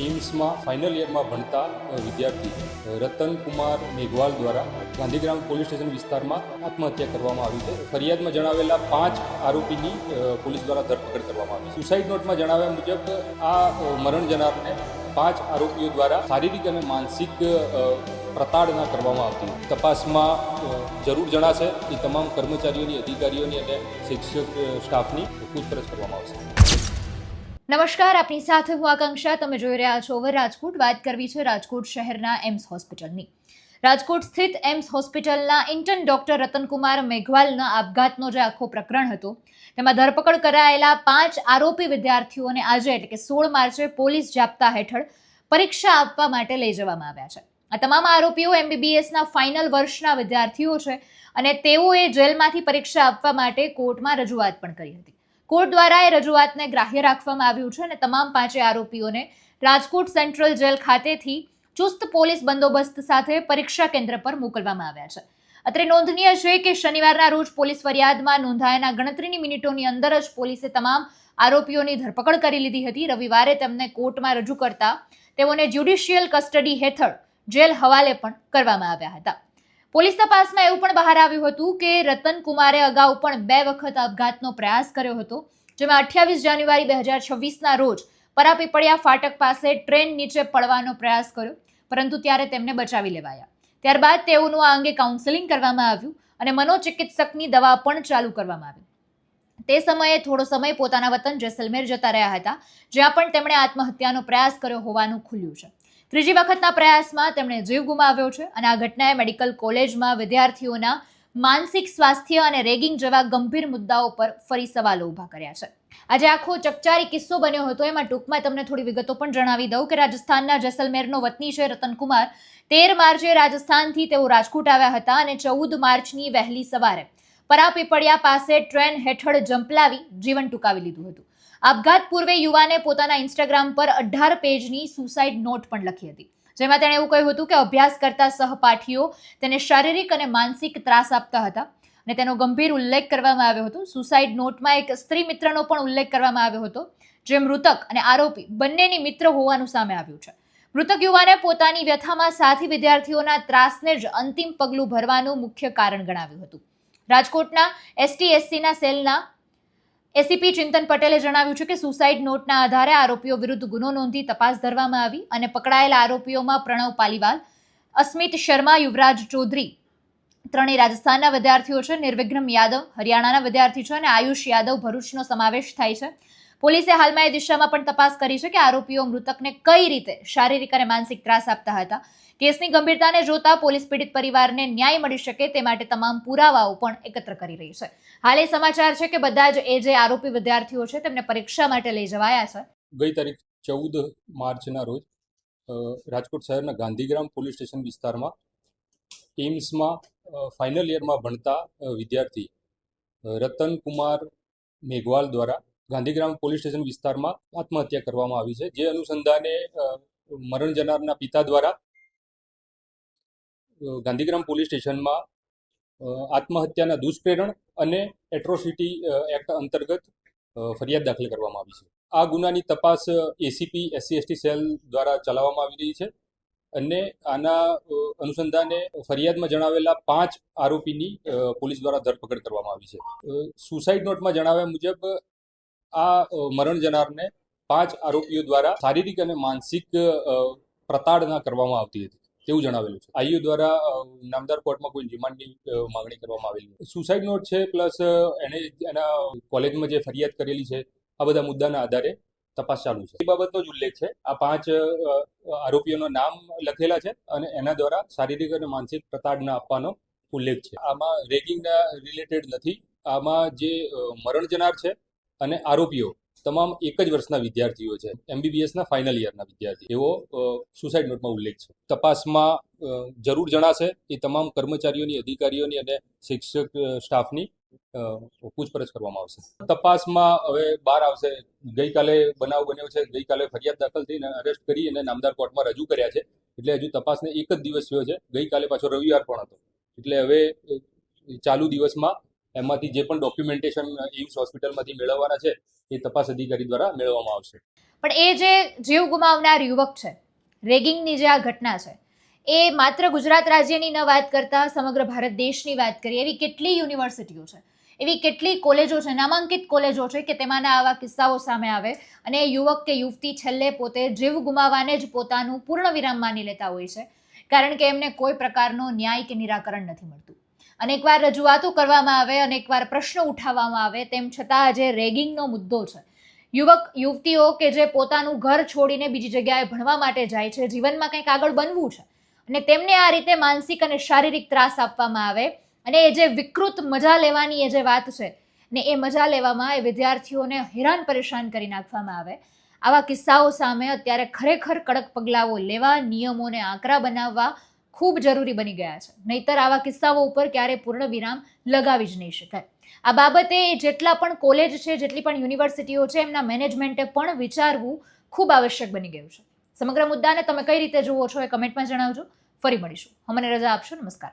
એમ્સમાં final યરમાં ભણતા વિદ્યાર્થી રતનકુમાર મેઘવાલ દ્વારા ગાંધીગ્રામ પોલીસ સ્ટેશન વિસ્તારમાં આત્મહત્યા કરવામાં આવી છે. ફરિયાદમાં જણાવેલા 5 આરોપીની પોલીસ દ્વારા ધરપકડ કરવામાં આવી. સુસાઇડ નોટમાં જણાવ્યા મુજબ આ મરણ જનારને 5 આરોપીઓ દ્વારા શારીરિક અને માનસિક પ્રતાડના કરવામાં આવતી. તપાસમાં જરૂર જણાશે એ તમામ કર્મચારીઓની, અધિકારીઓની અને શિક્ષક સ્ટાફની પૂછપરછ કરવામાં આવશે. નમસ્કાર, આપની સાથે હું આકાંક્ષા. તમે જોઈ રહ્યા છો ઓવર રાજકોટ. વાત કરવી છે રાજકોટ શહેરના એમ્સ હોસ્પિટલની. રાજકોટ સ્થિત એમ્સ હોસ્પિટલના ઇન્ટર્ન ડોક્ટર રતનકુમાર મેઘવાલના આપઘાતનો જે આખો પ્રકરણ હતો તેમાં ધરપકડ કરાયેલા 5 આરોપી વિદ્યાર્થીઓને આજે એટલે કે 16 માર્ચે પોલીસ જાપ્તા હેઠળ પરીક્ષા આપવા માટે લઈ જવામાં આવ્યા છે. આ તમામ આરોપીઓ MBBSના ફાઇનલ વર્ષના વિદ્યાર્થીઓ છે અને તેઓએ જેલમાંથી પરીક્ષા આપવા માટે કોર્ટમાં રજૂઆત પણ કરી હતી. કોર્ટ દ્વારા એ રજૂઆતને ગ્રાહ્ય રાખવામાં આવ્યું છે અને તમામ 5 આરોપીઓને રાજકોટ સેન્ટ્રલ જેલ ખાતેથી ચુસ્ત પોલીસ બંદોબસ્ત સાથે પરીક્ષા કેન્દ્ર પર મોકલવામાં આવ્યા છે. અત્રે નોંધનીય છે કે શનિવારના રોજ પોલીસ ફરિયાદમાં નોંધાયેલા ગણતરીની મિનિટોની અંદર જ પોલીસે તમામ આરોપીઓની ધરપકડ કરી લીધી હતી. રવિવારે તેમને કોર્ટમાં રજૂ કરતા તેઓને જ્યુડિશિયલ કસ્ટડી હેઠળ જેલ હવાલે પણ કરવામાં આવ્યા હતા. પોલીસ તપાસમાં એવું પણ બહાર આવ્યું હતું કે રતનકુમારે અગાઉ પણ 2 વખત આપઘાતનો પ્રયાસ કર્યો હતો, જેમાં 28 જાન્યુઆરી 2026ના રોજ પરાપીપળિયા ફાટક પાસે ટ્રેન નીચે પડવાનો પ્રયાસ કર્યો, પરંતુ ત્યારે તેમને બચાવી લેવાયા. ત્યારબાદ તેઓનું આ અંગે કાઉન્સેલિંગ કરવામાં આવ્યું અને મનોચિકિત્સકની દવા પણ ચાલુ કરવામાં આવી. તે સમયે થોડો સમય પોતાના વતન જેસલમેર જતા રહ્યા હતા, જ્યાં પણ તેમણે આત્મહત્યાનો પ્રયાસ કર્યો હોવાનું ખુલ્યું છે. ત્રીજી વખતના પ્રયાસમાં તેમણે જીવ ગુમાવ્યો છે અને આ ઘટનાએ મેડિકલ કોલેજમાં વિદ્યાર્થીઓના માનસિક સ્વાસ્થ્ય અને રેગિંગ જેવા ગંભીર મુદ્દાઓ પર ફરી સવાલો ઊભા કર્યા છે. આજે આખો ચકચારી કિસ્સો બન્યો હતો. એમાં ટૂંકમાં તમને થોડી વિગતો પણ જણાવી દઉં કે રાજસ્થાનના જેસલમેરનો વતની છે રતનકુમાર. 13 માર્ચે રાજસ્થાનથી તેઓ રાજકોટ આવ્યા હતા અને 14 માર્ચની વહેલી સવારે પરાપીપળિયા પાસે ટ્રેન હેઠળ જંપલાવી જીવન ટૂંકાવી લીધું હતું. આપઘાત પૂર્વે યુવાને પોતાના ઇન્સ્ટાગ્રામ પર 18 પેજની સુસાઇડ નોટ પણ લખી હતી, જેમાં તેણે એવું કહ્યું હતું કે અભ્યાસ કરતા સહપાઠીઓ તેને શારીરિક અને માનસિક ત્રાસ આપતા હતા અને તેનો ગંભીર ઉલ્લેખ કરવામાં આવ્યો હતો. સુસાઇડ નોટમાં એક સ્ત્રી મિત્રનો પણ ઉલ્લેખ કરવામાં આવ્યો હતો, જે મૃતક અને આરોપી બંનેની મિત્ર હોવાનું સામે આવ્યું છે. મૃતક યુવાને પોતાની વ્યથામાં સાથી વિદ્યાર્થીઓના ત્રાસને જ અંતિમ પગલું ભરવાનું મુખ્ય કારણ ગણાવ્યું હતું. રાજકોટના ST/SCના સેલના એસીપી ચિંતન પટેલે જણાવ્યું છે કે સુસાઇડ નોટના આધારે આરોપીઓ વિરુદ્ધ ગુનો નોંધી તપાસ ધરવામાં આવી અને પકડાયેલા આરોપીઓમાં પ્રણવ પાલીવાલ, અસ્મિત શર્મા, યુવરાજ ચૌધરી ત્રણેય રાજસ્થાનના વિદ્યાર્થીઓ છે, નિર્વિઘ્નમ યાદવ હરિયાણાના વિદ્યાર્થી છે અને આયુષ યાદવ ભરૂચનો સમાવેશ થાય છે. પોલીસે હાલમાં એ દિશામાં પણ તપાસ કરી છે કે આરોપીઓ મૃતકને કઈ રીતે શારીરિક અને માનસિક ત્રાસ આપતા હતા. કેસની ગંભીરતાને જોતા પોલીસ પીડિત પરિવારને ન્યાય મળી શકે તે માટે તમામ પુરાવાઓ પણ એકત્ર કરી રહી છે. હાલ એ સમાચાર છે કે બધા જ એ જે આરોપી વિદ્યાર્થીઓ છે તેમને પરીક્ષા માટે લઈ જવાયા છે. ગઈ તારીખ 14 માર્ચના રોજ રાજકોટ શહેરના ગાંધીગ્રામ પોલીસ સ્ટેશન વિસ્તારમાં એમ્સમાં ફાઇનલ યરમાં ભણતા વિદ્યાર્થી રતનકુમાર મેઘવાલ દ્વારા ગાંધીગ્રામ પોલીસ સ્ટેશન વિસ્તારમાં આત્મહત્યા કરવામાં આવી છે. જે અનુસંધાને મરણ જનારના પિતા દ્વારા ગાંધીગ્રામ પોલીસ સ્ટેશનમાં આત્મહત્યાના દુષ્પ્રેરણ અને એટ્રોસિટી એક્ટ અંતર્ગત ફરિયાદ દાખલ કરવામાં આવી છે. આ ગુનાની તપાસ ACP SC/ST સેલ દ્વારા ચલાવવામાં આવી રહી છે અને આના અનુસંધાને ફરિયાદમાં જણાવેલા 5 આરોપીની પોલીસ દ્વારા ધરપકડ કરવામાં આવી છે. સુસાઇડ નોટમાં જણાવ્યા મુજબ આ મરણ જનારને 5 આરોપીઓ દ્વારા શારીરિક અને માનસિક પ્રતાડના કરવામાં આવતી હતી તેવું જણાવેલું છે. IU દ્વારા નામદાર કોર્ટમાં કોઈ રિમાન્ડની માંગણી કરવામાં આવેલી નથી. સુસાઇડ નોટ છે પ્લસ એને એના કોલેજમાં જે ફરિયાદ કરેલી છે, આ બધા મુદ્દાના આધારે તપાસ ચાલુ છે. એ બાબતનો જ ઉલ્લેખ છે. આ 5 આરોપીઓના નામ લખેલા છે અને એના દ્વારા શારીરિક અને માનસિક પ્રતાડના આપવાનો ઉલ્લેખ છે. આમાં રેગિંગના રિલેટેડ નથી. આમાં જે મરણ જનાર છે અને આરોપીઓ તમામ એક જ વર્ષના વિદ્યાર્થીઓ છે, MBBSના ફાઇનલ યરના વિદ્યાર્થી, એવો સુસાઇડ નોટમાં ઉલ્લેખ છે. તપાસમાં જરૂર જણાશે એ તમામ કર્મચારીઓની, અધિકારીઓની અને શિક્ષક સ્ટાફની પૂછપરછ કરવામાં આવશે. તપાસમાં હવે બહાર આવશે. ગઈકાલે બનાવ બન્યો છે, ગઈકાલે ફરિયાદ દાખલ થઈને અરેસ્ટ કરી અને નામદાર કોર્ટમાં રજૂ કર્યા છે. એટલે હજુ તપાસને એક જ દિવસ થયો છે. ગઈકાલે પાછો રવિવાર પણ હતો, એટલે હવે ચાલુ દિવસમાં એમાંથી જે પણ ડોક્યુમેન્ટેશન એમ્સ હોસ્પિટલમાંથી મેળવવાના છે એ તપાસ અધિકારી દ્વારા મેળવવામાં આવશે. પણ એ જે જીવ ગુમાવનાર યુવક છે, રેગિંગની જે આ ઘટના છે, એ માત્ર ગુજરાત રાજ્યની ન વાત કરતા સમગ્ર ભારત દેશની વાત કરીએ, એવી કેટલી યુનિવર્સિટીઓ છે, એવી કેટલી કોલેજો છે, નામાંકિત કોલેજો છે કે તેમાંના આવા કિસ્સાઓ સામે આવે અને યુવક કે યુવતી છેલ્લે પોતે જીવ ગુમાવવાને જ પોતાનું પૂર્ણ વિરામ માની લેતા હોય છે, કારણ કે એમને કોઈ પ્રકારનો ન્યાય કે નિરાકરણ નથી મળતું. અનેકવાર રજૂઆતો કરવામાં આવે, અનેકવાર પ્રશ્નો ઉઠાવવામાં આવે, તેમ છતાં જે રેગિંગનો મુદ્દો છે, યુવક યુવતીઓ કે જે પોતાનું ઘર છોડીને બીજી જગ્યાએ ભણવા માટે જાય છે, જીવનમાં કંઈક આગળ બનવું છે, અને તેમને આ રીતે માનસિક અને શારીરિક ત્રાસ આપવામાં આવે અને એ જે વિકૃત મજા લેવાની એ જે વાત છે ને એ મજા લેવામાં એ વિદ્યાર્થીઓને હેરાન પરેશાન કરી નાખવામાં આવે. આવા કિસ્સાઓ સામે અત્યારે ખરેખર કડક પગલાઓ લેવા, નિયમોને આકરા બનાવવા ખૂબ જરૂરી બની ગયા છે, નહીતર આવા કિસ્સાઓ ઉપર ક્યારે પૂર્ણ વિરામ લગાવી જ નહીં શકાય. આ બાબતે જેટલા પણ કોલેજ છે, જેટલી પણ યુનિવર્સિટીઓ છે, એમના મેનેજમેન્ટે પણ વિચારવું ખૂબ આવશ્યક બની ગયું છે. સમગ્ર મુદ્દાને તમે કઈ રીતે જુઓ છો એ કમેન્ટમાં જણાવજો. ફરી મળીશું. અમને રજા આપશો. નમસ્કાર.